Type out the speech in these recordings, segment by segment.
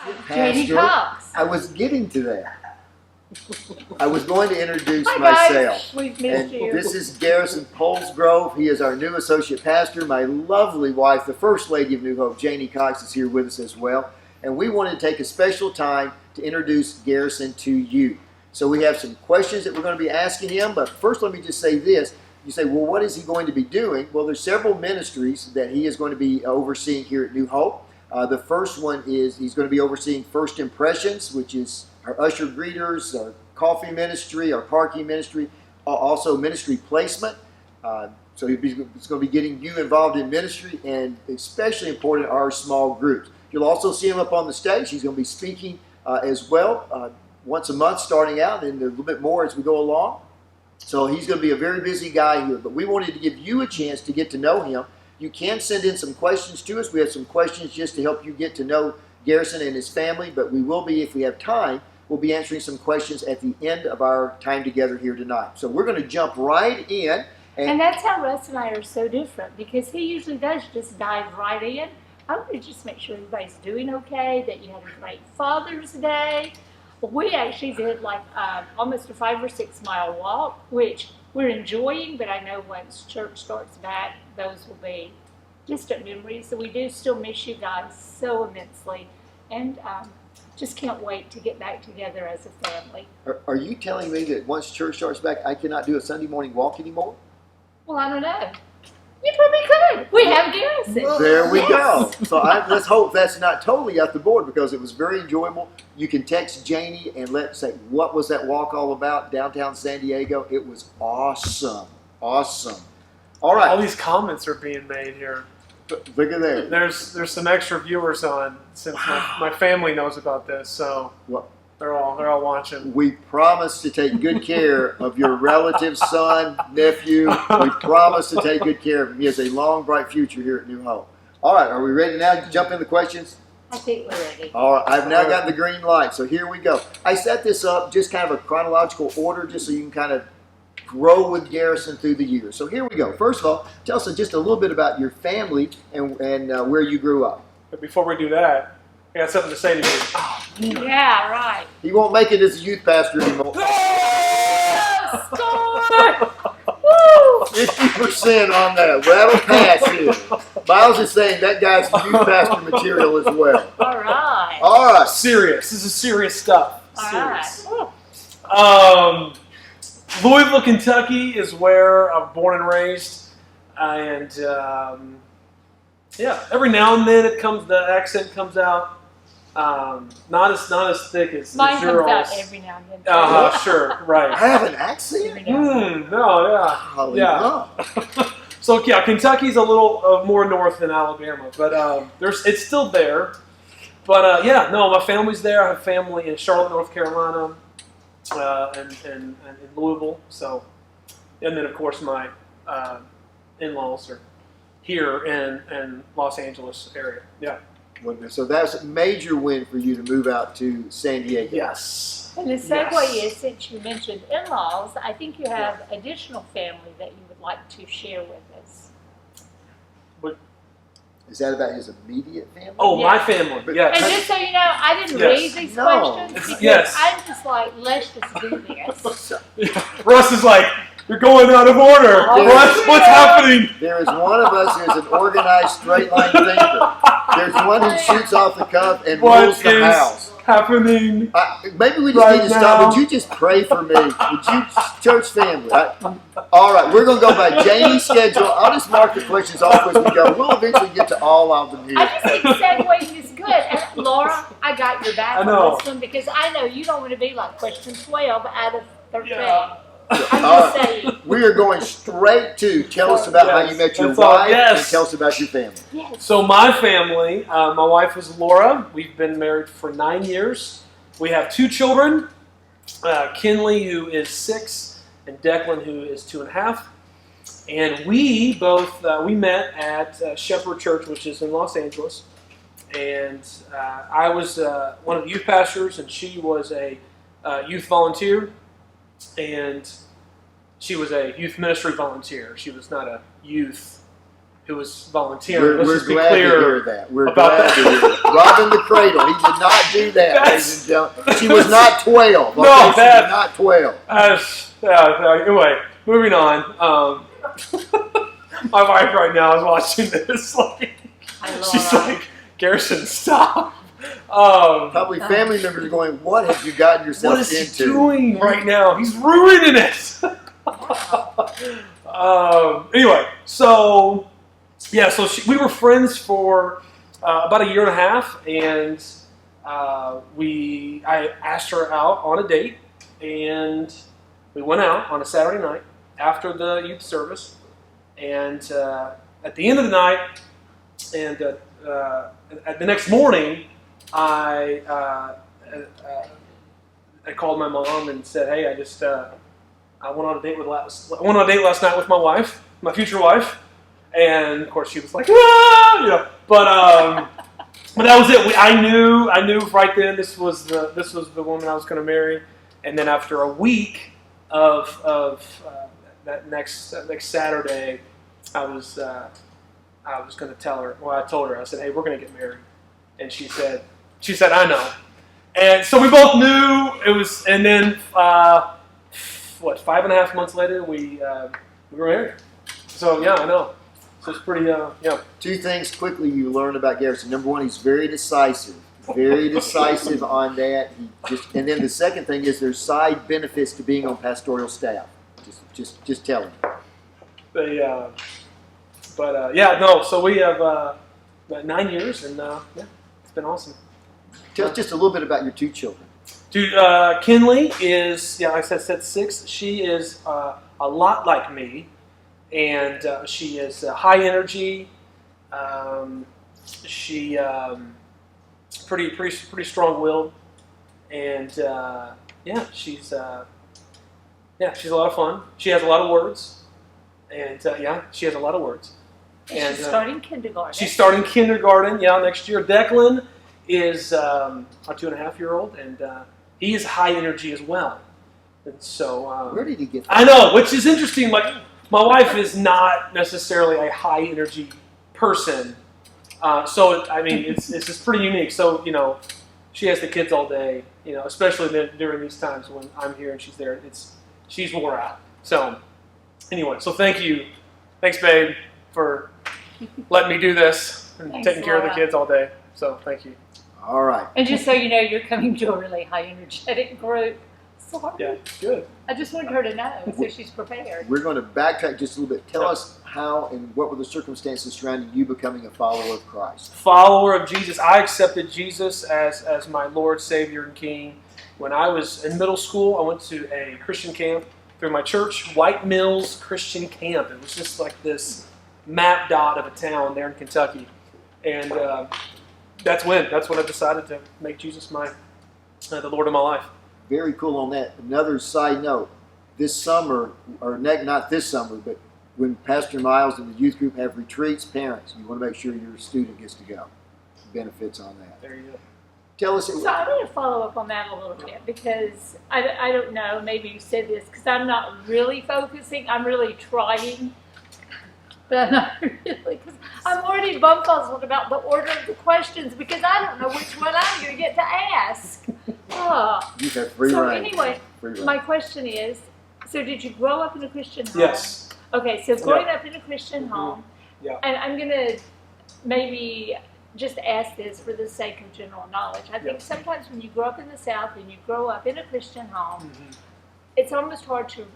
Pastor, Cox. I was getting to that. I was going to introduce Hi, myself. guys. We've missed you. This is Garrison Polsgrove. He is our new associate pastor. My lovely wife, the First Lady of New Hope, Janie Cox, is here with us as well. And we wanted to take a special time to introduce Garrison to you. So we have some questions that we're going to be asking him. But first, let me just say this. You say, well, what is he going to be doing? Well, there's several ministries that he is going to be overseeing here at New Hope. The first one is he's going to be overseeing First Impressions, which is our usher greeters, our coffee ministry, our parking ministry, also ministry placement. So he's going to be getting you involved in ministry, and especially important, our small groups. You'll also see him up on the stage. He's going to be speaking as well once a month starting out, and a little bit more as we go along. So he's going to be a very busy guy here, but we wanted to give you a chance to get to know him. You can send in some questions to us. We have some questions just to help you get to know Garrison and his family, but we will be, if we have time, we'll be answering some questions at the end of our time together here tonight. So we're going to jump right in. And that's how Russ and I are so different, because he usually does just dive right in. I want to just make sure everybody's doing okay, that you had a great Father's Day. We actually did like almost a 5 or 6 mile walk, which we're enjoying, but I know once church starts back, those will be distant memories. So we do still miss you guys so immensely, and just can't wait to get back together as a family. Are you telling me that once church starts back, I cannot do a Sunday morning walk anymore? Well, I don't know. You probably could. We have Garrison. Well, there we go. So let's hope that's not totally off the board, because it was very enjoyable. You can text Janie and say, what was that walk all about downtown San Diego? It was awesome. Awesome. All right. All these comments are being made here. Look at there. There's some extra viewers on, since my family knows about this, so What? they're all watching. We promise to take good care of your relative, son, nephew. We promise to take good care of him. He has a long, bright future here at New Hope. All right, are we ready now to jump into questions? I think we're ready. All right, I've now got the green light, so here we go. I set this up just kind of a chronological order, just so you can kind of grow with Garrison through the years. So here we go. First of all, tell us just a little bit about your family and where you grew up. But before we do that, I got something to say to you. Yeah, right. He won't make it as a youth pastor anymore. Score! 50% on that. That'll pass here. Miles is saying that guy's youth pastor material as well. All right. All right. Serious. This is serious stuff. All Serious. right. Louisville, Kentucky is where I'm born and raised, and yeah, every now and then the accent comes out. Not as thick as Mine yours. comes out every now and then. Sure, right. I have an accent? Every now and then. No, yeah. Holy Yeah. God. So yeah, Kentucky's a little more north than Alabama, but it's still there. But yeah, no, my family's there. I have family in Charlotte, North Carolina, and in Louisville. So, and then of course my in-laws are here in Los Angeles area. Yeah. So that's a major win for you to move out to San Diego. Yes. And the segue is, since you mentioned in-laws, I think you have additional family that you would like to share with us. Is that about his immediate family? Oh, Yeah. my family. And Yes. just so you know, I didn't Yes. read these No. questions because Yes. I'm just like, let's just do this. Russ is like, you're going out of order. Oh, What's happening? There is one of us who is an organized straight line thinker. There's one who shoots off the cuff and What rules the is house. happening? Maybe we just Right need to stop. now. Would you just pray for me? Would you, church family? All right, we're going to go by Janie's schedule. I'll just mark the questions off as we go. We'll eventually get to all of them here. I just think segueing is good. And Laura, I got your back I on know. this one because I know you don't want to be like question 12 out of 13. Yeah. I'm All just right. saying. We are going straight to tell us about how you met your That's all. wife Yes. and tell us about your family. Yes. So my family, my wife is Laura. We've been married for 9 years. We have 2 children, Kinley, who is 6, and Declan, who is 2.5. And we both, we met at Shepherd Church, which is in Los Angeles. And I was one of the youth pastors, and she was a youth volunteer. And she was a youth ministry volunteer. She was not a youth who was volunteering. Let's We're just be glad to clear hear that. We're about glad that. to hear that. Robbing the cradle. He did not do that, ladies and gentlemen. She was not 12. No, Okay? She that- was not 12. Anyway, moving on. My wife right now is watching this. She's like, Garrison, stop. Probably family members are going, what have you gotten yourself What is into? he doing right now? He's ruining it. Anyway, so we were friends for about a year and a half, and I asked her out on a date, and we went out on a Saturday night after the youth service, and at the end of the night, and at the next morning, I called my mom and said, "Hey, I went on a date last night with my wife, my future wife," and of course she was like, "Ah!" But that was it. I knew right then this was the woman I was going to marry, and then after a week of that next Saturday, I was going to tell her. Well, I told her. I said, "Hey, we're going to get married," and she said, "I know." And so we both knew it was. And then 5.5 months later, we were married. So yeah, I know. So it's pretty yeah. Two things quickly you learn about Garrison. Number one, he's very decisive. Very decisive on that. And then the second thing is there's side benefits to being on pastoral staff. Just tell him. So we have about 9 years, and it's been awesome. Tell us just a little bit about your two children. Kinley is, like I said, 6. She is a lot like me, and she is high energy. She pretty strong-willed, and she's a lot of fun. She has a lot of words, and she has a lot of words. And she's starting kindergarten. She's starting kindergarten, next year. Declan is a 2.5-year-old, and he is high energy as well. And so, where did he get that? I know, which is interesting. Like, my wife is not necessarily a high energy person, so I mean, it's just pretty unique. So she has the kids all day, especially during these times when I'm here and she's there. She's wore out. So anyway, so thanks, babe, for letting me do this and taking care of the kids all day. So thank you. All right. And just so you know, you're coming to a really high energetic group. Sorry. Yeah, good. I just wanted her to know, so she's prepared. We're going to backtrack just a little bit. Tell us how and what were the circumstances surrounding you becoming a follower of Christ? Follower of Jesus. I accepted Jesus as my Lord, Savior, and King. When I was in middle school, I went to a Christian camp through my church, White Mills Christian Camp. It was just like this map dot of a town there in Kentucky. And that's when I decided to make Jesus the Lord of my life. Very cool on that. Another side note, this summer, or not this summer, but when Pastor Miles and the youth group have retreats, parents, you want to make sure your student gets to go. Benefits on that. There you go. Tell us. So I'm going to follow up on that a little bit because I don't know, maybe you said this, because I'm not really focusing. I'm really trying. But I'm not really, because I'm already bumfuzzled about the order of the questions because I don't know which one I'm going to get to ask. You have free so reign. Anyway, my question is, so did you grow up in a Christian home? Yes. Okay, so growing up in a Christian home, Yeah. and I'm going to maybe just ask this for the sake of general knowledge. I think sometimes when you grow up in the South and you grow up in a Christian home, it's almost hard to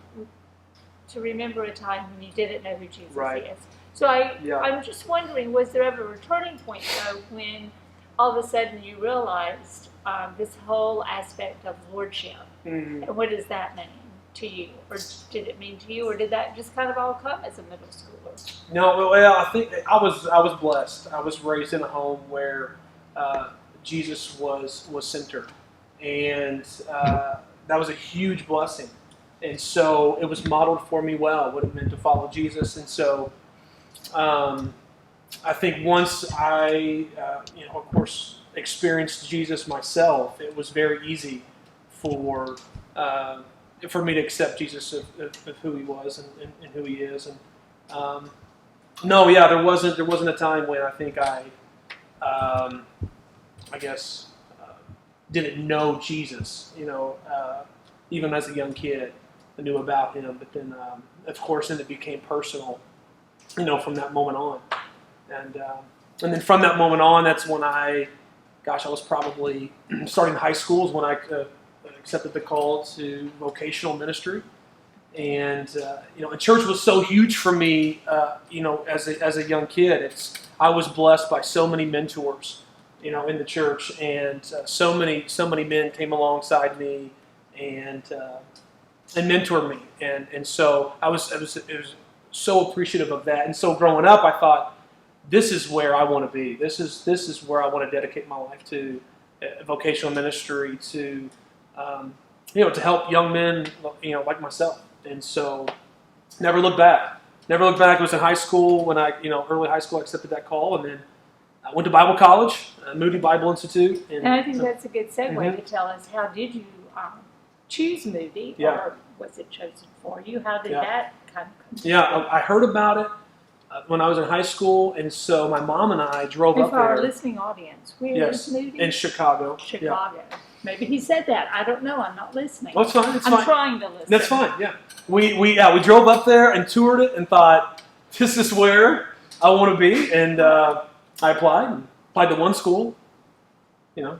remember a time when you didn't know who Jesus is. So I'm just wondering, was there ever a turning point, though, when all of a sudden you realized this whole aspect of lordship? And what does that mean to you? Or did it mean to you, or did that just kind of all come as a middle schooler? No, well, I think I was blessed. I was raised in a home where Jesus was centered, and that was a huge blessing. And so it was modeled for me well what it meant to follow Jesus. And so I think once I, of course, experienced Jesus myself, it was very easy for me to accept Jesus of who he was and who he is. And No, yeah, there wasn't a time when I think I guess didn't know Jesus. Even as a young kid, I knew about him, but then of course, then it became personal. From that moment on, and then from that moment on, that's when I was probably starting high school is when I accepted the call to vocational ministry. And and church was so huge for me. As a young kid, I was blessed by so many mentors, in the church, and so many men came alongside me and mentored me, and so it was so appreciative of that. And so growing up, I thought, this is where I want to be. This is where I want to dedicate my life to, vocational ministry, to to help young men like myself. And so never looked back. Never looked back. It was in high school when early high school, I accepted that call, and then I went to Bible college, Moody Bible Institute. And I think that's a good segue to tell us, how did you choose Moody, or was it chosen for you? How did that kind of come together? I heard about it when I was in high school, and so my mom and I drove up for there. our listening audience, where is Moody? In Chicago. Chicago. Yeah. Maybe he said that. I don't know. I'm not listening. Well, it's fine. I'm trying to listen. That's fine. Yeah. We drove up there and toured it and thought, this is where I want to be, and I applied to one school, and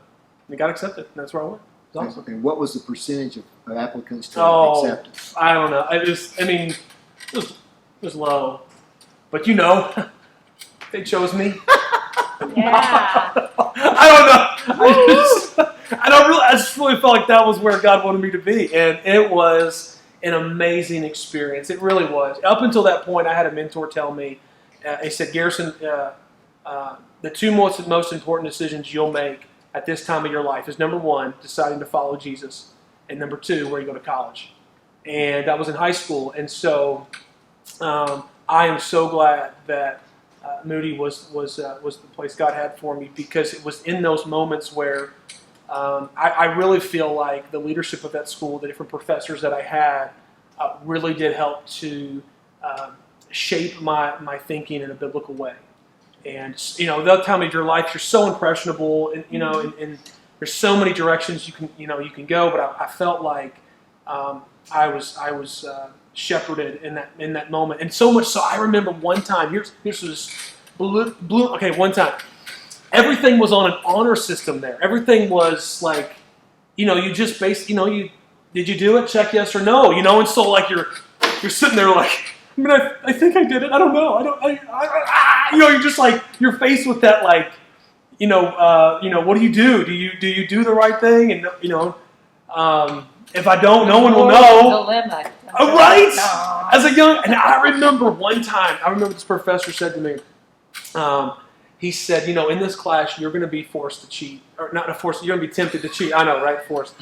got accepted. And that's where I went. It was awesome. And what was the percentage of applicants to accept? I don't know. It was low, but they chose me. Yeah. I don't know. I just really felt like that was where God wanted me to be, and it was an amazing experience. It really was. Up until that point, I had a mentor tell me, he said, Garrison, the two most important decisions you'll make at this time of your life is, number one, deciding to follow Jesus, and number two, where you go to college. And that was in high school, and so I am so glad that Moody was the place God had for me, because it was in those moments where I really feel like the leadership of that school, the different professors that I had, really did help to shape my thinking in a biblical way. And they'll tell me, your life, you're so impressionable, and and there's so many directions you can go. But I felt like I was shepherded in that moment, and so much so I remember one time. Here's this blue. Okay, one time, everything was on an honor system there. Everything was like, you just did you do it? Check yes or no. And so like you're sitting there like, I think I did it. I don't know. You're just like, you're faced with that, like, what do you do? Do you do the right thing? And if I don't, no one will know. Dilemma. Right? As a young, and I remember one time, this professor said to me, he said, in this class, you're going to be forced to cheat. Or not forced, you're going to be tempted to cheat. I know, right? Forced.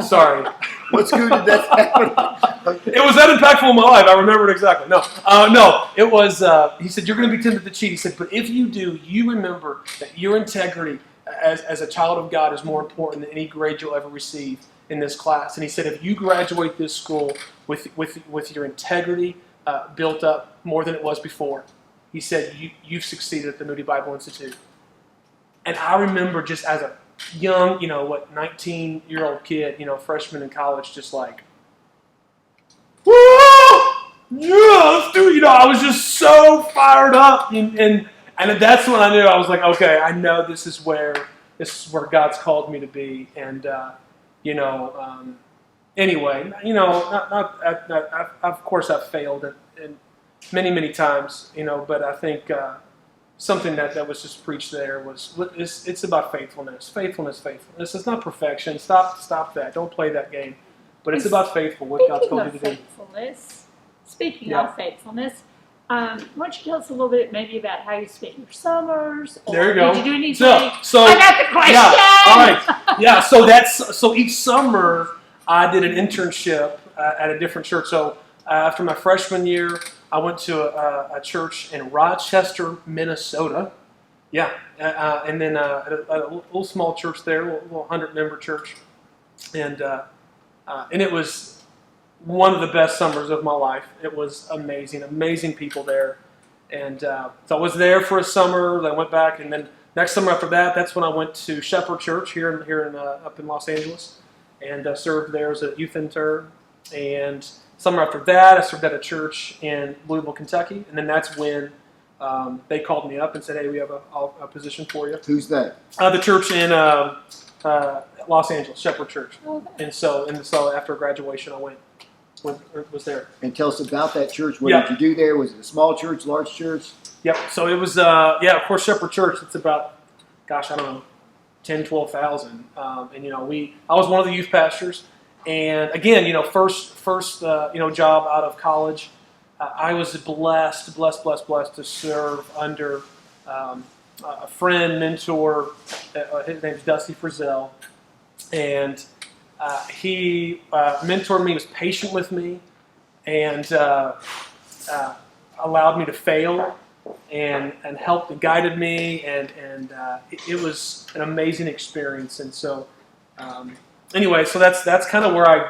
Sorry. What school did that happen? It was that impactful in my life. I remember it exactly. No, it was, he said, you're going to be tempted to cheat. He said, but if you do, you remember that your integrity as a child of God is more important than any grade you'll ever receive in this class. And he said, if you graduate this school with your integrity built up more than it was before, he said, you've succeeded at the Moody Bible Institute. And I remember, just as a young, 19-year-old kid, freshman in college, just like, woo! Yeah, let's do it. I was just so fired up. And that's when I knew, I was like, okay, I know this is where God's called me to be. And, anyway, of course I've failed and many, many times, but I think something that was just preached there was, it's about faithfulness. Faithfulness. It's not perfection. Stop that. Don't play that game. But it's about what God's called you to do. Speaking of faithfulness, why don't you tell us a little bit maybe about how you spent your summers? Or there you go. Did you do anything? So I got the question. Yeah, all right. Yeah, so each summer I did an internship at a different church. So after my freshman year, I went to a church in Rochester, Minnesota. Yeah, and then a little small church there, a little 100-member church, and it was one of the best summers of my life. It was amazing people there, And so I was there for a summer. Then I went back, and then next summer after that, that's when I went to Shepherd Church here in up in Los Angeles, and served there as a youth intern. And summer after that, I served at a church in Louisville, Kentucky, and then that's when they called me up and said, "Hey, we have a position for you." Who's that? The church in Los Angeles, Shepherd Church. Okay. And so after graduation, I was there. And tell us about that church. What Yeah. did you do there? Was it a small church, large church? Yep. So it was, of course, Shepherd Church. It's about, I don't know, 10, 12,000. And I was one of the youth pastors. And again, first job out of college. I was blessed to serve under a friend, mentor. His name's Dusty Frizzell, and he mentored me, was patient with me, and allowed me to fail, and helped and guided me, and it was an amazing experience. And so, anyway, so that's kind of where I,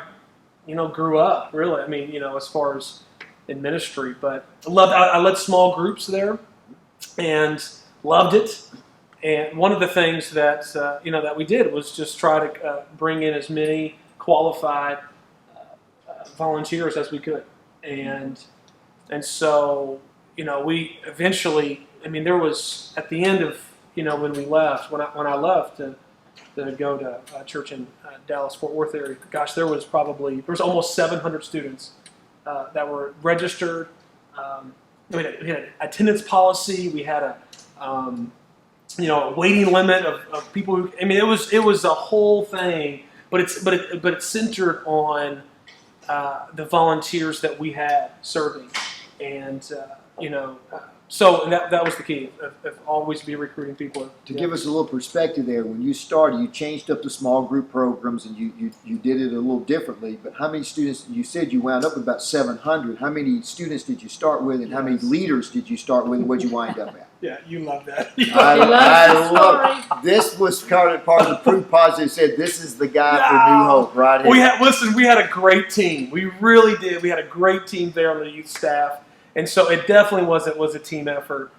grew up. Really, I mean, as far as in ministry, but I led small groups there, and loved it. And one of the things that that we did was just try to bring in as many qualified volunteers as we could, and so we eventually. I mean, there was at the end of when we left, when I left to go to a church in Dallas Fort Worth area. Gosh, there was almost 700 students that were registered. We had an attendance policy. We had a waiting limit of people who. I mean, it was a whole thing. But it's centered on the volunteers that we had serving, and so that was the key. Of always be recruiting people. To give us a little perspective there, when you started, you changed up the small group programs and you did it a little differently. But how many students? You said you wound up with about 700. How many students did you start with, and how many leaders did you start with, and what did you wind up at? Yeah, you love that. I love this. Was part of the proof positive. Said this is the guy for New Hope, right? We had a great team. We really did. We had a great team there on the youth staff. And so it definitely was a team effort.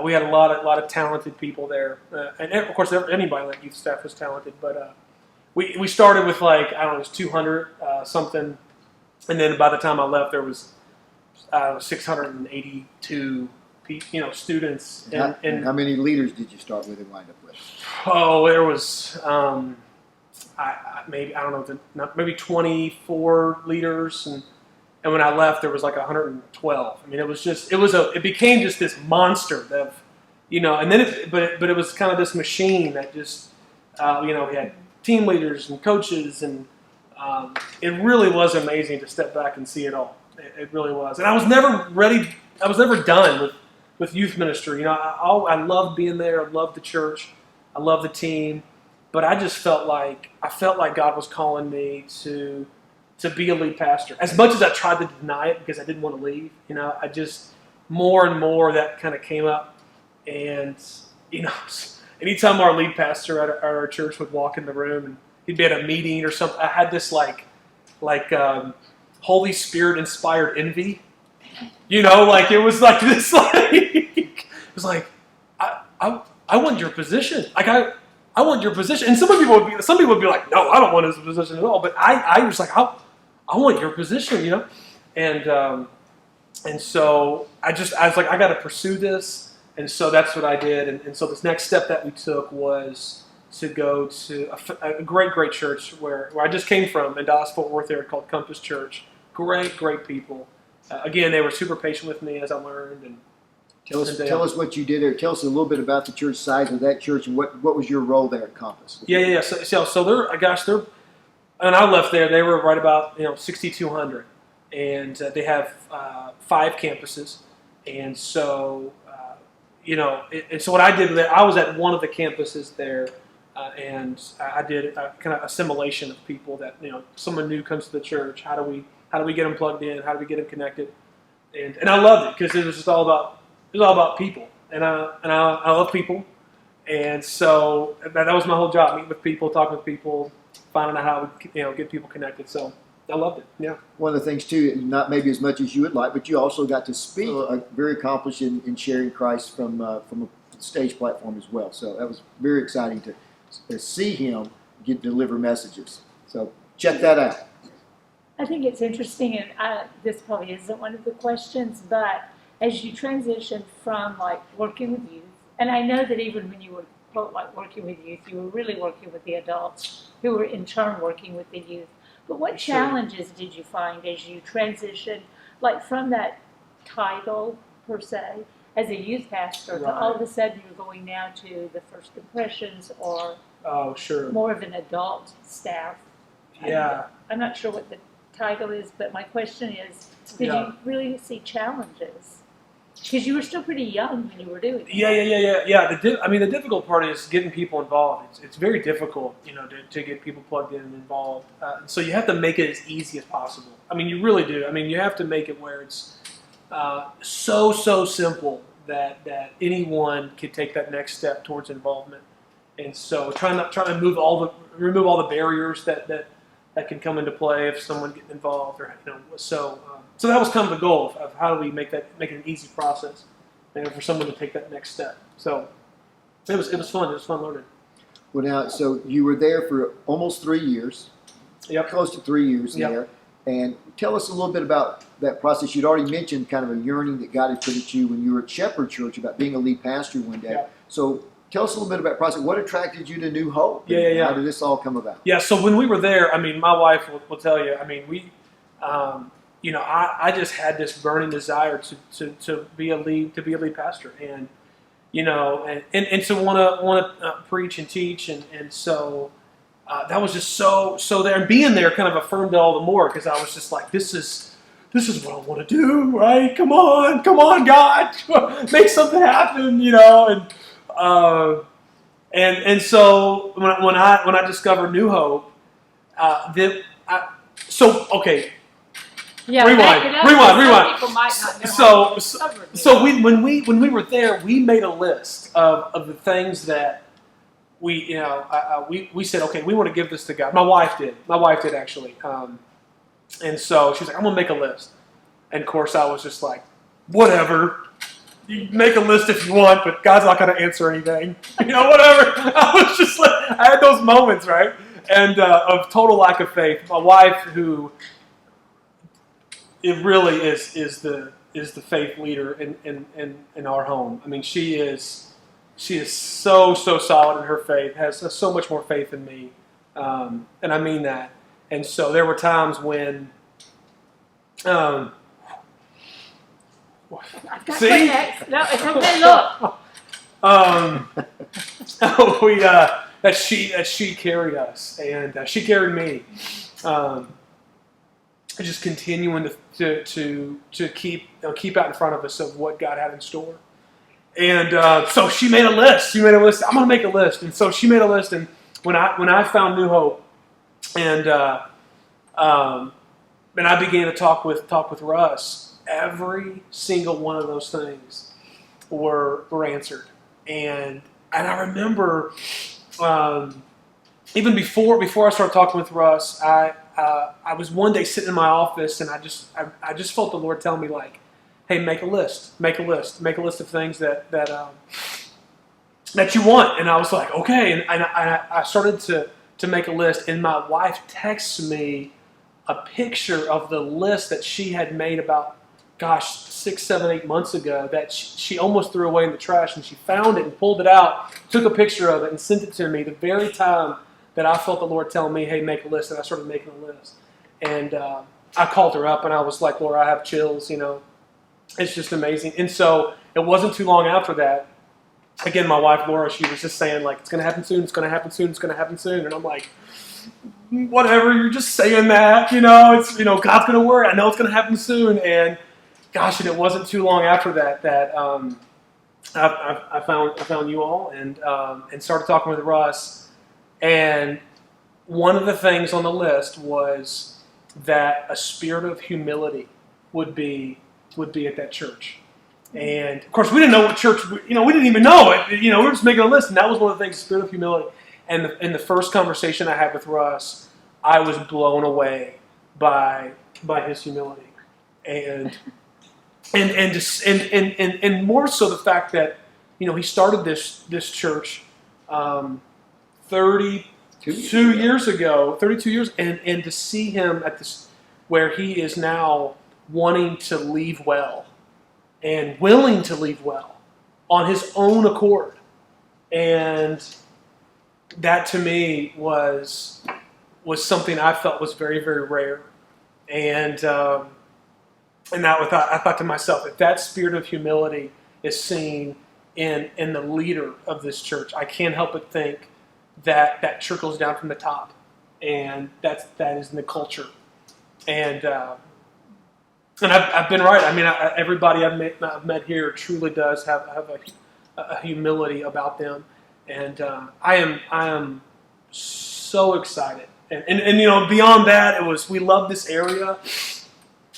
We had a lot of talented people there, and of course anybody on that youth staff was talented. But we started with it was 200 something, and then by the time I left, there was 682 students. And how many leaders did you start with and wind up with? Oh, there was maybe 24 leaders and when I left, there was 112. I mean, it became just this monster of, and then but it was kind of this machine that just, we had team leaders and coaches, and it really was amazing to step back and see it all. It really was, and I was never ready. I was never done with youth ministry. I loved being there. I loved the church. I loved the team, but I just felt like God was calling me to be a lead pastor. As much as I tried to deny it because I didn't want to leave, I just more and more that kind of came up. And, anytime our lead pastor at our church would walk in the room and he'd be at a meeting or something, I had this Holy Spirit inspired envy. It was this it was I want your position. I want your position. And some people would be like, no, I don't want his position at all. But I was like, I want your position, and so I was like, I got to pursue this, and so that's what I did, and so this next step that we took was to go to a great church where I just came from in Dallas Fort Worth area called Compass Church. Great people. Again, they were super patient with me as I learned. And tell us what you did there. Tell us a little bit about the church size of that church and what was your role there at Compass. Yeah. So they're. And I left there, they were right about 6,200, and they have 5 campuses, and so and so what I did there, I was at one of the campuses there, and I did a kind of assimilation of people that someone new comes to the church. How do we get them plugged in? How do we get them connected? And I loved it because it was all about people, and I love people, and so that was my whole job: meet with people, talk with people, finding out how we get people connected. So I loved it. Yeah. One of the things too, not maybe as much as you would like, but you also got to speak. Very accomplished in sharing Christ from a stage platform as well. So that was very exciting to see him deliver messages. So check that out. I think it's interesting, and this probably isn't one of the questions, but as you transition from like working with youth, and I know that even when you were quote like working with youth, you were really working with the adults who were in turn working with the youth. But what challenges did you find as you transitioned, like from that title per se as a youth pastor to all of a sudden you're going now to the first impressions or more of an adult staff? Yeah. I'm not sure what the title is, but my question is, did you really see challenges? Because you were still pretty young when you were doing it. Yeah. The difficult part is getting people involved. It's very difficult, to get people plugged in and involved. So you have to make it as easy as possible. I mean, you really do. I mean, you have to make it where it's so simple that anyone could take that next step towards involvement. And so trying to remove all the barriers that can come into play if someone getting involved, or so that was kind of the goal of how do we make it an easy process, and for someone to take that next step. So it was fun. It was fun learning. Well, now, so you were there for almost 3 years. Yep. Close to 3 years there. And tell us a little bit about that process. You'd already mentioned kind of a yearning that God had put at you when you were at Shepherd Church about being a lead pastor one day. Yep. So tell us a little bit about the process. What attracted you to New Hope? Yeah. How did this all come about? Yeah, so when we were there, I mean, my wife will tell you, I mean, we, I just had this burning desire to be a lead pastor, and and to want to preach and teach, and so that was just so there, and being there kind of affirmed it all the more, because I was just like, this is what I want to do, right? Come on, God, make something happen, and so when I discovered New Hope, okay. Yeah, rewind. People might not know So when we were there, we made a list of the things that we said, okay, we want to give this to God. My wife did actually, and so she was like, I'm gonna make a list, and of course I was just like, whatever. You make a list if you want, but God's not going to answer anything. Whatever. I was just like, I had those moments, right? And of total lack of faith. My wife, who it really is the faith leader in our home. I mean, she is so solid in her faith. Has so much more faith in me, and I mean that. And so there were times when. I've got Kleenex. No, it's okay. Look. That she carried us, and she carried me. Just continuing to keep out in front of us of what God had in store. And so she made a list. I'm going to make a list. And so she made a list. And when I found New Hope, and I began to talk with Russ, every single one of those things were answered. And I remember even before I started talking with Russ, I was one day sitting in my office, and I just felt the Lord tell me, like, hey, make a list of things that you want. And I was like, okay. And I started to make a list, and my wife texts me a picture of the list that she had made about, 6, 7, 8 months ago, that she almost threw away in the trash, and she found it and pulled it out, took a picture of it, and sent it to me the very time that I felt the Lord telling me, hey, make a list, and I started making a list. And I called her up, and I was like, Laura, I have chills, It's just amazing. And so it wasn't too long after that, again, my wife, Laura, she was just saying, like, it's going to happen soon, it's going to happen soon, it's going to happen soon. And I'm like, whatever, you're just saying that, it's, God's going to work. I know it's going to happen soon. And gosh, and it wasn't too long after that I found you all and started talking with Russ. And one of the things on the list was that a spirit of humility would be at that church. And of course, we didn't know what church. We didn't even know it. We were just making a list, and that was one of the things: spirit of humility. And in the first conversation I had with Russ, I was blown away by his humility, and more so the fact that he started this church 32 years ago, and to see him at this where he is now wanting to leave well and willing to leave well on his own accord, and that to me was something I felt was very, very rare, and I thought to myself, if that spirit of humility is seen in the leader of this church, I can't help but think that trickles down from the top, and that is in the culture, and I've been right. I mean, everybody I've met here truly does have a humility about them, and I am so excited. And beyond that, we love this area.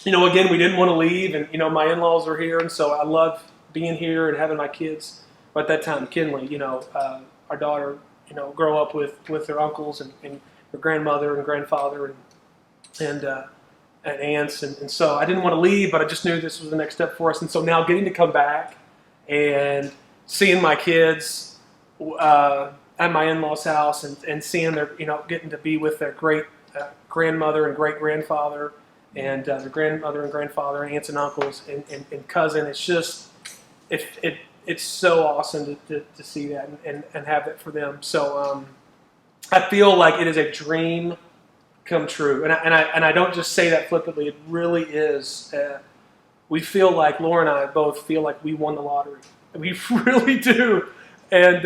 Again, we didn't want to leave, and my in-laws are here, and so I love being here and having my kids. But at that time, Kinley, our daughter, grow up with their uncles and their grandmother and grandfather and aunts, and so I didn't want to leave, but I just knew this was the next step for us. And so now getting to come back and seeing my kids at my in-laws' house and seeing their, getting to be with their great grandmother and great grandfather and their grandmother and grandfather, aunts and uncles and cousin, it's just it's so awesome to see that and have that for them. So I feel like it is a dream come true, and I don't just say that flippantly. It really is. We feel like Laura and I both feel like we won the lottery. We really do, and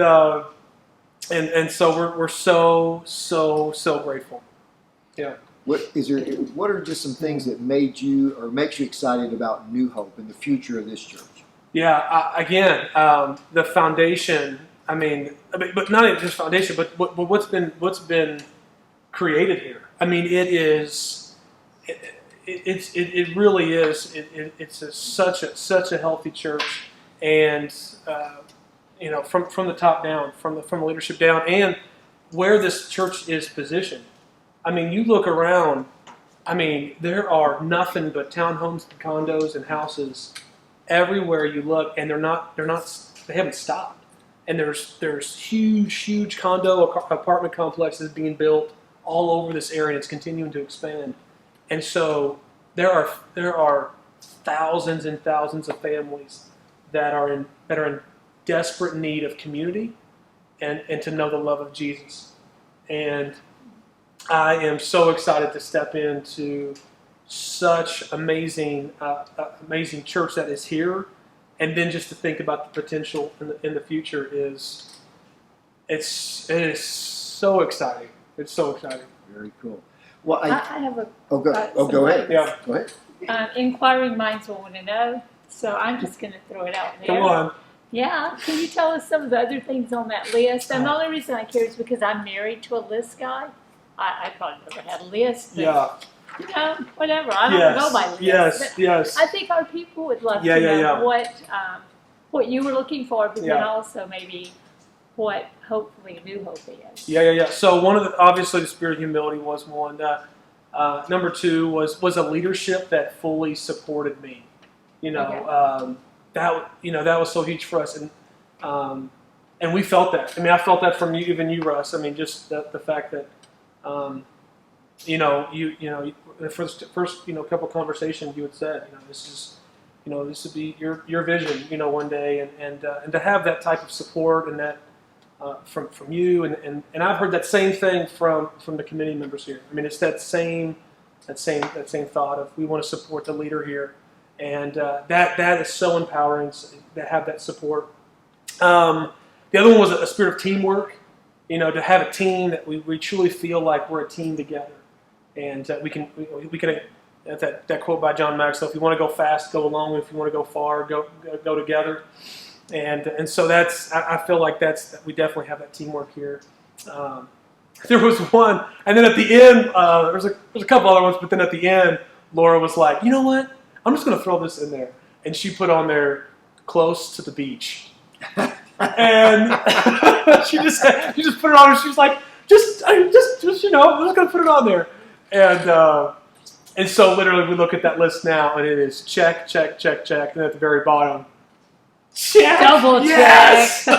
so we're so grateful. Yeah. What are just some things that made you or makes you excited about New Hope and the future of this church? Yeah. Again, the foundation. I mean, but not even just foundation, but what's been created here. I mean, it really is. It's such a healthy church, and from the top down, from the leadership down, and where this church is positioned. I mean, you look around. I mean, there are nothing but townhomes, and condos, and houses everywhere you look, and they haven't stopped. And there's huge condo apartment complexes being built all over this area, and it's continuing to expand. And so there are thousands and thousands of families that are in desperate need of community and to know the love of Jesus. And I am so excited to step into such amazing church that is here, and then just to think about the potential in the future it is so exciting. It's so exciting. Very cool. Well, I have a go ahead. Yeah, go ahead. Inquiring minds will want to know, so I'm just going to throw it out there. Come on. Yeah, can you tell us some of the other things on that list? And the only reason I care is because I'm married to a list guy. I probably never had a list. But, Yeah. Whatever. I don't go by list. Yes. I think our people would love to know what you were looking for, but then also maybe what hopefully New Hope is. Yeah. So obviously the spirit of humility was one. Number two was a leadership that fully supported me. That was so huge for us, and we felt that. I mean, I felt that from you, Russ. I mean, just the fact that the first couple conversations you had said, this would be your vision, one day, and to have that type of support and that from you, and I've heard that same thing from the committee members here. I mean, it's that same thought of we want to support the leader here, and that is so empowering to have that support. The other one was a spirit of teamwork. To have a team that we truly feel like we're a team together, and we can that quote by John Maxwell: if you want to go fast, go alone. If you want to go far, go together. And so I feel like we definitely have that teamwork here. There was one, and then at the end, there's a couple other ones, but then at the end, Laura was like, you know what? I'm just going to throw this in there, and she put on there, close to the beach. And she just put it on, and she was like, I'm just going to put it on there. And And so literally we look at that list now, and it is check, check, check, check, and at the very bottom, check! Double yes!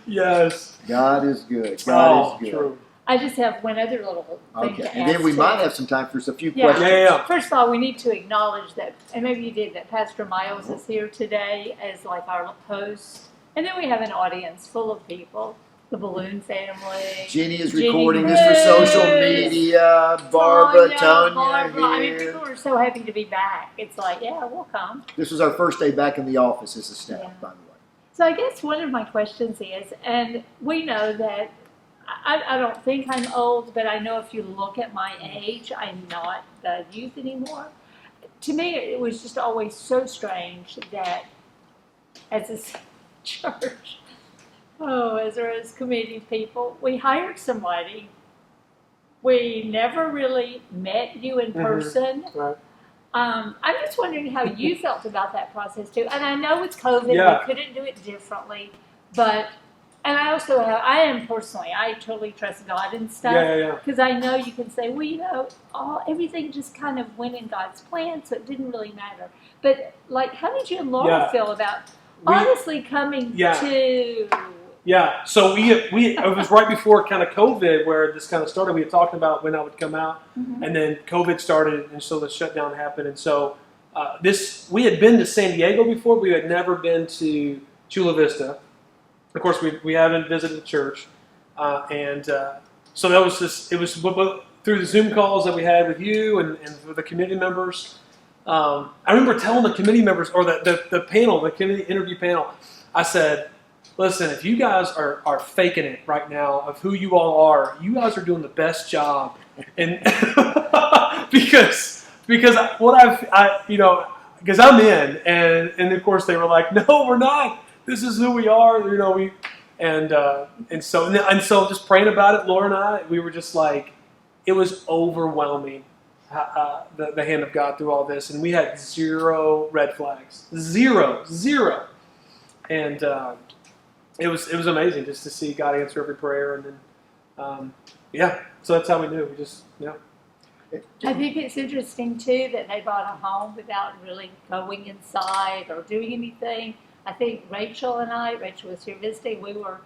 Yes. God is good. God is good. True. I just have one other little thing Okay, to and then ask we too. might have some time for a few Yeah. questions. Yeah. First of all, we need to acknowledge that, and maybe you did, that Pastor Miles is here today as like our host. And then we have an audience full of people, the Balloon family. Jenny is Jenny recording this for social Rose, media. Barbara, Tonya Barbara. I mean, here. people are so happy to be back. It's like, yeah, we'll come. This was our first day back in the office as a staff, Yeah. by the way. So I guess one of my questions is, and we know that I don't think I'm old, but I know if you look at my age, I'm not the youth anymore. To me, it was just always so strange that as a church, as committee people, we hired somebody. We never really met you in person. Right. I'm just wondering how you felt about that process too. And I know it's COVID, Yeah. we couldn't do it differently, but, and I also have, I totally trust God and stuff. Yeah. Because I know you can say, well, everything just kind of went in God's plan, so it didn't really matter. But, like, how did you and Laura Yeah. feel about honestly coming Yeah. to? Yeah, so we it was right before kind of COVID where this kind of started. We had talked about when I would come out, and then COVID started, and so the shutdown happened. And so we had been to San Diego before. We had never been to Chula Vista. Of course, we haven't visited the church, so that was just it was through the Zoom calls that we had with you and with the community members. I remember telling the committee members or the panel, the committee interview panel, I said, listen, if you guys are faking it right now of who you all are, you guys are doing the best job, and because what because I'm in, and of course they were like, no, we're not. This is who we are, and so just praying about it, Laura and I, we were just like, it was overwhelming, the hand of God through all this, and we had 0 red flags, zero, and. It was amazing just to see God answer every prayer, and then so that's how we knew. We just I think it's interesting too that they bought a home without really going inside or doing anything. I think Rachel was here visiting. We were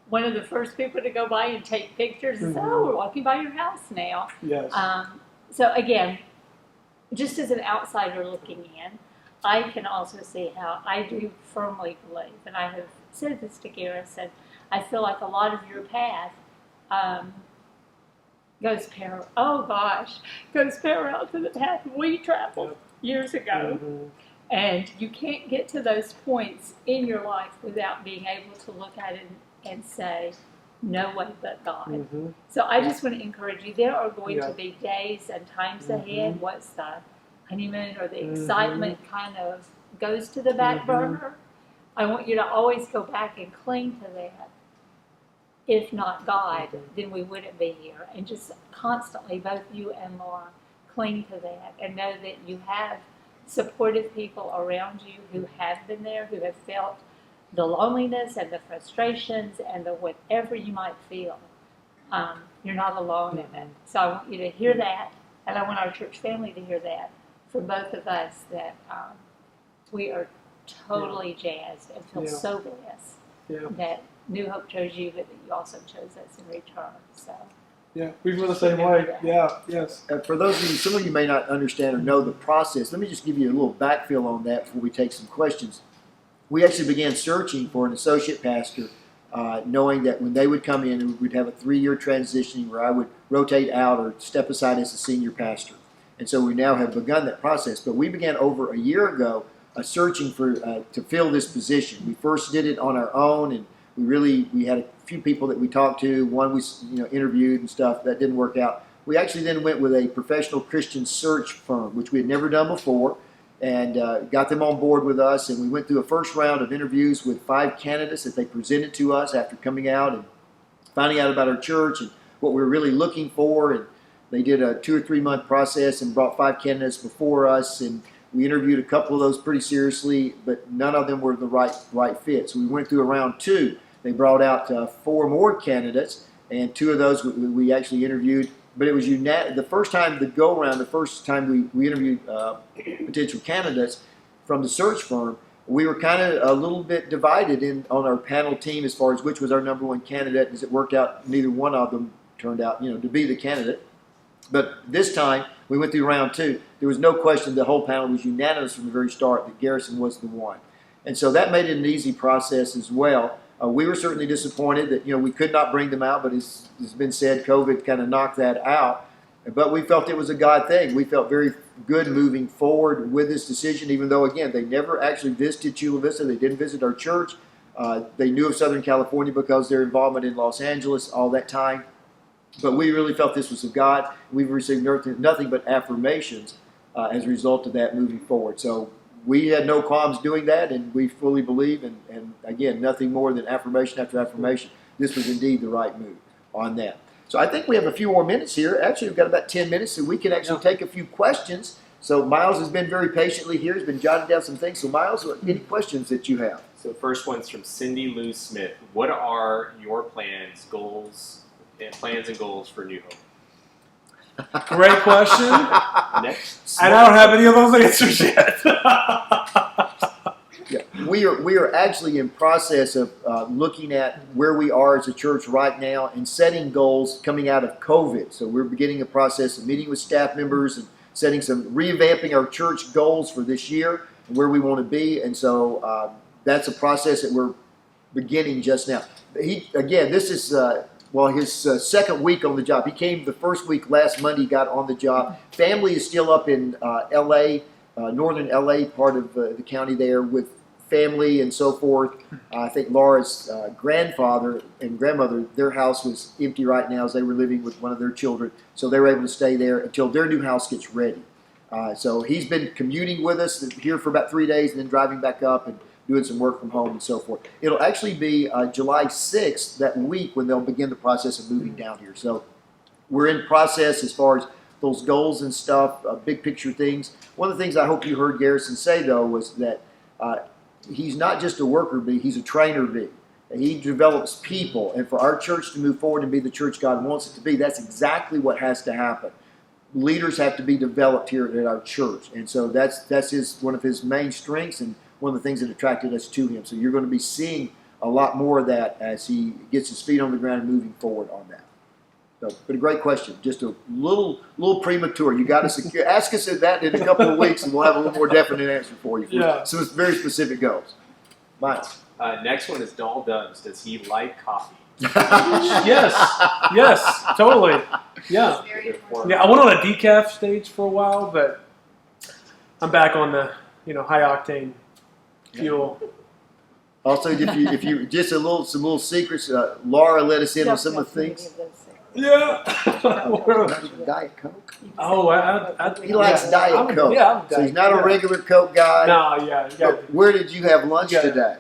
one of the first people to go by and take pictures and say, "Oh, we're walking by your house now." Yes. So again, just as an outsider looking in, I can also see how I do firmly believe, and I have said this to Garrison, I feel like a lot of your path goes parallel to the path we traveled years ago. And you can't get to those points in your life without being able to look at it and say, no way but God. So I just want to encourage you, there are going to be days and times ahead, what's the honeymoon or the excitement kind of goes to the back burner. I want you to always go back and cling to that. If not God, then we wouldn't be here. And just constantly, both you and Laura, cling to that and know that you have supportive people around you who have been there, who have felt the loneliness and the frustrations and the whatever you might feel. You're not alone in it. So I want you to hear that, and I want our church family to hear that from both of us, that we are totally jazzed and feel so blessed that New Hope chose you, but that you also chose us in return. So we feel the same way. Yes. For those of you, some of you may not understand or know the process. Let me just give you a little backfill on that before we take some questions. We actually began searching for an associate pastor, knowing that when they would come in, we'd have a 3-year transitioning where I would rotate out or step aside as a senior pastor. And so we now have begun that process. But we began over a year ago searching for to fill this position. We first did it on our own, and we had a few people that we talked to. One we interviewed and stuff. That didn't work out. We actually then went with a professional Christian search firm, which we had never done before, and got them on board with us. And we went through a first round of interviews with 5 candidates that they presented to us after coming out and finding out about our church and what we were really looking for. And they did a 2 or 3 month process and brought 5 candidates before us, and we interviewed a couple of those pretty seriously, but none of them were the right fit. So we went through a round 2. They brought out 4 more candidates, and 2 of those we actually interviewed but it was the first time the go around, the first time we interviewed potential candidates from the search firm. We were kind of a little bit divided on our panel team as far as which was our number one candidate. As it worked out, neither one of them turned out, to be the candidate. But this time, we went through round two. There was no question. The whole panel was unanimous from the very start that Garrison was the one, and so that made it an easy process as well. We were certainly disappointed that we could not bring them out, but as has been said, COVID kind of knocked that out. But we felt it was a God thing. We felt very good moving forward with this decision, even though, again, they never actually visited Chula Vista. They didn't visit our church. They knew of Southern California because their involvement in Los Angeles all that time. But we really felt this was of God. We've received nothing but affirmations as a result of that moving forward. So we had no qualms doing that, and we fully believe, and again, nothing more than affirmation after affirmation. This was indeed the right move on that. So I think we have a few more minutes here. Actually, we've got about 10 minutes, so we can actually take a few questions. So Miles has been very patiently here. He's been jotting down some things. So Miles, any questions that you have? So the first one's from Cindy Lou Smith. What are your plans and goals for New Hope? Great question. Next. And I don't have any of those answers yet. Yeah, we are actually in process of looking at where we are as a church right now and setting goals coming out of COVID. So we're beginning a process of meeting with staff members and revamping our church goals for this year and where we want to be. And so that's a process that we're beginning just now. This is his second week on the job. He came the first week last Monday, got on the job. Family is still up in L.A., northern L.A., part of the county there with family and so forth. I think Laura's grandfather and grandmother, their house was empty right now as they were living with one of their children. So they were able to stay there until their new house gets ready. So he's been commuting with us here for about 3 days and then driving back up and doing some work from home and so forth. It'll actually be July 6th, that week, when they'll begin the process of moving down here. So we're in process as far as those goals and stuff, big picture things. One of the things I hope you heard Garrison say, though, was that he's not just a worker bee, he's a trainer bee. He develops people, and for our church to move forward and be the church God wants it to be, that's exactly what has to happen. Leaders have to be developed here at our church, and so that's one of his main strengths and one of the things that attracted us to him. So you're going to be seeing a lot more of that as he gets his feet on the ground and moving forward on that. So, but a great question. Just a little premature. You got to ask us that in a couple of weeks, and we'll have a little more definite answer for you. Yeah. Some very specific goals. Miles. Next one is Dahl Dubs. Does he like coffee? Yes, totally. Yeah. Yeah, I went on a decaf stage for a while, but I'm back on the high octane fuel. Also, if you just some little secrets, Laura let us in on some of the things. Yeah. Diet Coke. Oh, He likes Diet Coke. Yeah, so he's not a regular Coke guy. No, yeah. Where did you have lunch today?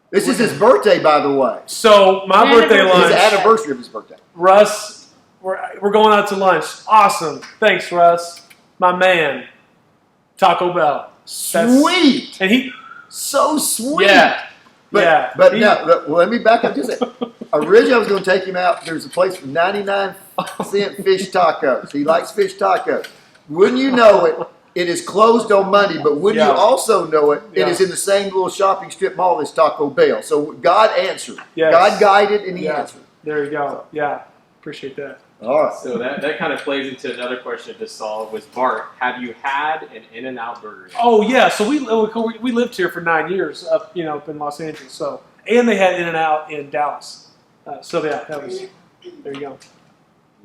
This is his birthday, by the way. So my birthday lunch. It's the anniversary of his birthday. Russ, we're going out to lunch. Awesome. Thanks, Russ. My man. Taco Bell. Sweet. And he. So sweet. Yeah. But let me back up just a second. Originally, I was going to take him out. There's a place for 99-cent fish tacos. He likes fish tacos. Wouldn't you know it? It is closed on Monday, but wouldn't you also know it? It is in the same little shopping strip mall as Taco Bell. So God answered. Yes. God guided, and He answered. There you go. Yeah. Appreciate that. All right. So that kind of plays into another question I just saw was, Bart, have you had an In-N-Out burger yet? Oh, yeah. So we lived here for 9 years up in Los Angeles. So, and they had In-N-Out in Dallas. That was, there you go.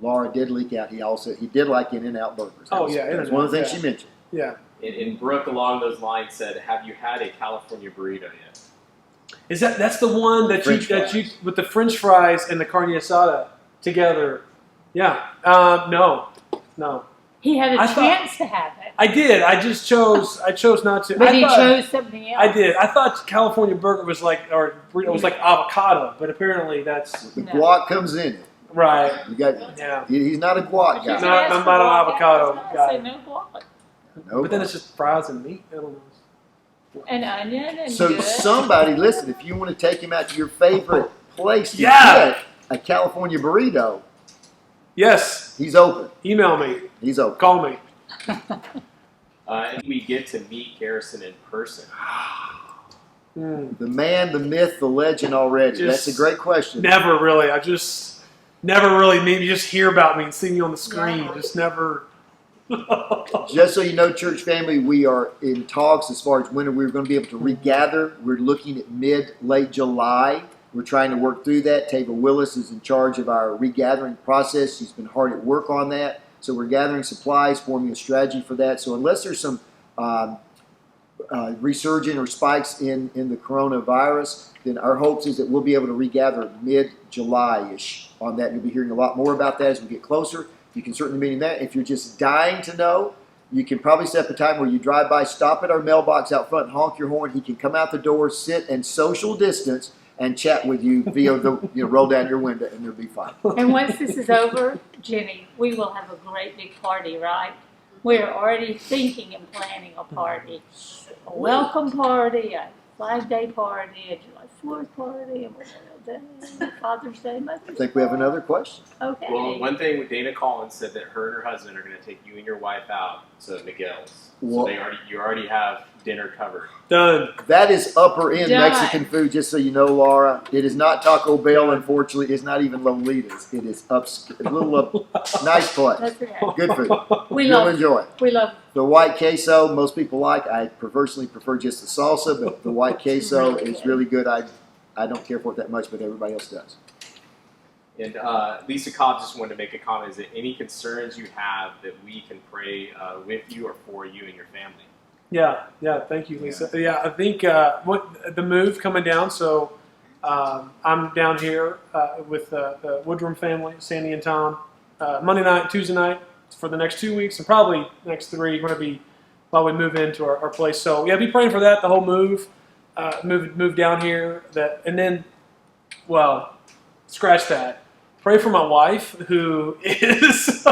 Laura did leak out. He did like In-N-Out burgers. That was one of the things she mentioned. Yeah. And Brooke along those lines said, have you had a California burrito yet? Is that's the one that you with the French fries and the carne asada together? Yeah. No. He had a chance to have it. I did. I chose not to. But he chose something else. I did. I thought California burger was like avocado, but apparently that's the guac comes in it. Right. He's not a guac guy. I'm not an avocado guy. No guac. No, but then it's just fries and meat. I don't know. An onion and so good. Somebody, listen, if you want to take him out to your favorite place to get a California burrito, Yes. He's open. Email me. He's open. Call me. And we get to meet Garrison in person. The man, the myth, the legend already. That's a great question. Never really. I just never really meet. You just hear about me and see me on the screen. Yeah. Just never. Just so you know, church family, we are in talks as far as when we're going to be able to regather. We're looking at late July. We're trying to work through that. Tava Willis is in charge of our regathering process. She's been hard at work on that. So we're gathering supplies, forming a strategy for that. So unless there's some resurgent or spikes in the coronavirus, then our hopes is that we'll be able to regather mid-July-ish on that. You'll be hearing a lot more about that as we get closer. You can certainly meet in that. If you're just dying to know, you can probably set up a time where you drive by, stop at our mailbox out front, honk your horn. He can come out the door, sit and social distance, and chat with you via the roll down your window, and it'll be fine. And once this is over, Jenny, we will have a great big party, right? We're already thinking and planning a party. A welcome party, a Flag Day party, a July 4th party, a Memorial Day, Father's Day, Mother's Day. I think we have another question. Okay. Well, one thing, Dana Collins said that her and her husband are going to take you and your wife out to Miguel's. Well, So you already have dinner covered. Done. that is upper end Done. Mexican food, just so you know, Laura. It is not Taco Bell, unfortunately. It's not even Lolita's. It is a little nice place. That's right. Good food. We You'll love, enjoy it. we love. The white queso, most people like. I personally prefer just the salsa, but the white queso Really is good. really good. I don't care for it that much, but everybody else does. And Lisa Cobb just wanted to make a comment. Is there any concerns you have that we can pray with you or for you and your family? Yeah. Thank you, Lisa. Yeah, I think what the move coming down. So I'm down here with the Woodrum family, Sandy and Tom, Monday night, Tuesday night for the next 2 weeks, and probably next 3. Going to be while we move into our place. So yeah, be praying for that. The whole move down here. That and then, well, scratch that. Pray for my wife, who is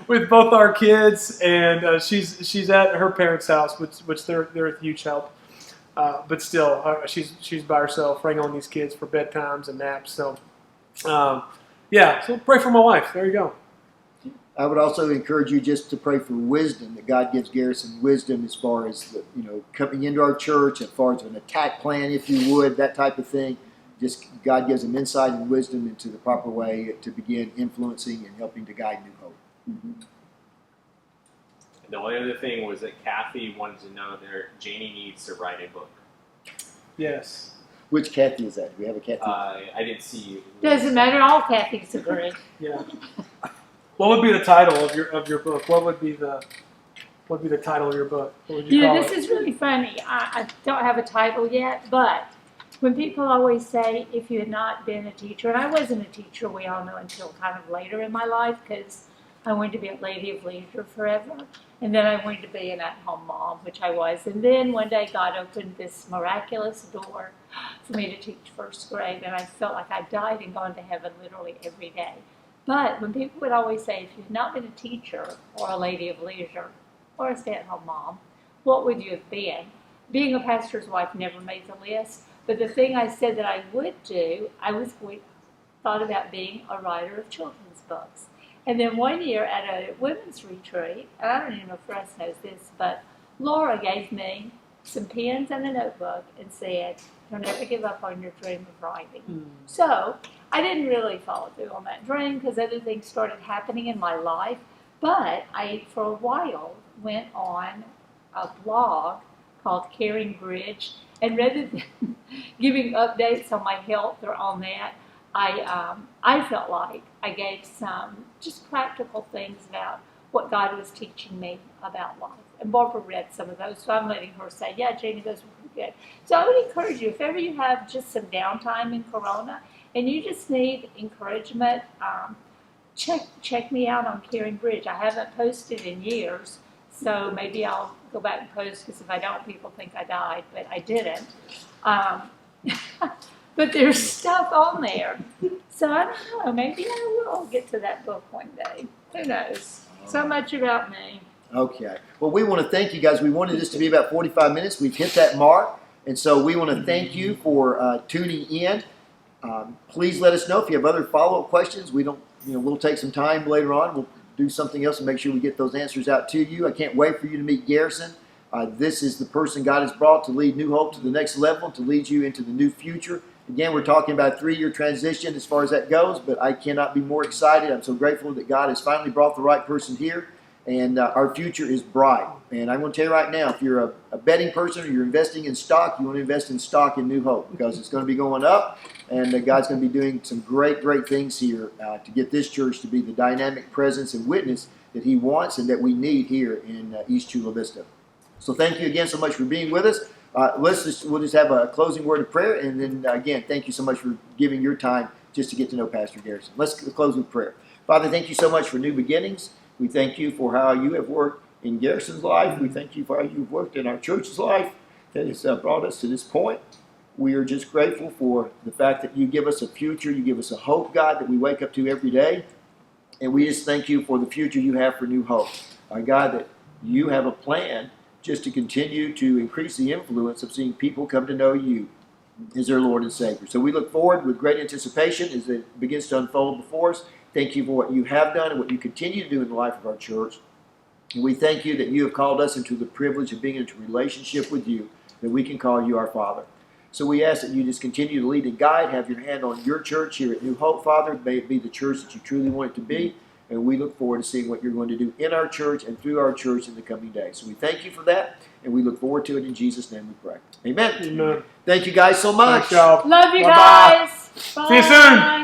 with both our kids, and she's at her parents' house, which they're a huge help. But still, she's by herself, wrangling these kids for bedtimes and naps. So, so pray for my wife. There you go. I would also encourage you just to pray for wisdom, that God gives Garrison wisdom as far as coming into our church, as far as an attack plan, if you would, that type of thing. Just God gives him insight and wisdom into the proper way to begin influencing and helping to guide New Hope. And the only other thing was that Kathy wanted to know that Janie needs to write a book. Yes. Which Kathy is that? Do we have a Kathy? I didn't see you. Doesn't matter. All Cathys agree. Yeah. What would be the title of your book? What would be the title of your book? What would you call This it? is really funny. I don't have a title yet, but when people always say, if you had not been a teacher, and I wasn't a teacher, we all know, until kind of later in my life, because I wanted to be a lady of leisure forever. And then I wanted to be an at-home mom, which I was. And then one day God opened this miraculous door for me to teach first grade, and I felt like I died and gone to heaven literally every day. But when people would always say, if you had not been a teacher or a lady of leisure or a stay-at-home mom, what would you have been? Being a pastor's wife never made the list. But the thing I said that I would do, thought about being a writer of children's books. And then one year at a women's retreat, and I don't even know if Russ knows this, but Laura gave me some pens and a notebook and said, don't ever give up on your dream of writing. So I didn't really follow through on that dream because other things started happening in my life. But I, for a while, went on a blog called Caring Bridge. And rather than giving updates on my health or on that, I felt like I gave some just practical things about what God was teaching me about life. And Barbara read some of those, so I'm letting her say, yeah, Janie, those were pretty good. So I would encourage you, if ever you have just some downtime in Corona and you just need encouragement, check me out on Caring Bridge. I haven't posted in years, so maybe I'll go back and post, because if I don't, people think I died, but I didn't. But there's stuff on there. So I don't know, maybe I will get to that book one day. Who knows? So much about me. Okay. Well, we want to thank you guys. We wanted this to be about 45 minutes. We've hit that mark. And so we want to thank you for tuning in. Please let us know if you have other follow-up questions. We don't we'll take some time later on. We'll do something else and make sure we get those answers out to you. I can't wait for you to meet Garrison. This is the person God has brought to lead New Hope to the next level, to lead you into the new future. Again, we're talking about a 3-year transition as far as that goes, but I cannot be more excited. I'm so grateful that God has finally brought the right person here, and our future is bright. And I'm going to tell you right now, if you're a betting person or you're investing in stock, you want to invest in stock in New Hope because it's going to be going up, and God's going to be doing some great, great things here to get this church to be the dynamic presence and witness that He wants and that we need here in East Chula Vista. So thank you again so much for being with us. We'll just have a closing word of prayer, and then again, thank you so much for giving your time just to get to know Pastor Garrison. Let's close with prayer. Father, thank you so much for new beginnings. We thank you for how you have worked in Garrison's life. We thank you for how you've worked in our church's life that has brought us to this point. We are just grateful for the fact that you give us a future, you give us a hope, God, that we wake up to every day. And we just thank you for the future you have for New Hope. God, that you have a plan just to continue to increase the influence of seeing people come to know you as their Lord and Savior. So we look forward with great anticipation as it begins to unfold before us. Thank you for what you have done and what you continue to do in the life of our church. And we thank you that you have called us into the privilege of being into a relationship with you, that we can call you our Father. So we ask that you just continue to lead and guide, have your hand on your church here at New Hope, Father. May it be the church that you truly want it to be. And we look forward to seeing what you're going to do in our church and through our church in the coming days. So we thank you for that, and we look forward to it. In Jesus' name we pray. Amen. Amen. Thank you guys so much. Thanks, y'all. Love you Bye-bye. guys. See you soon. Bye.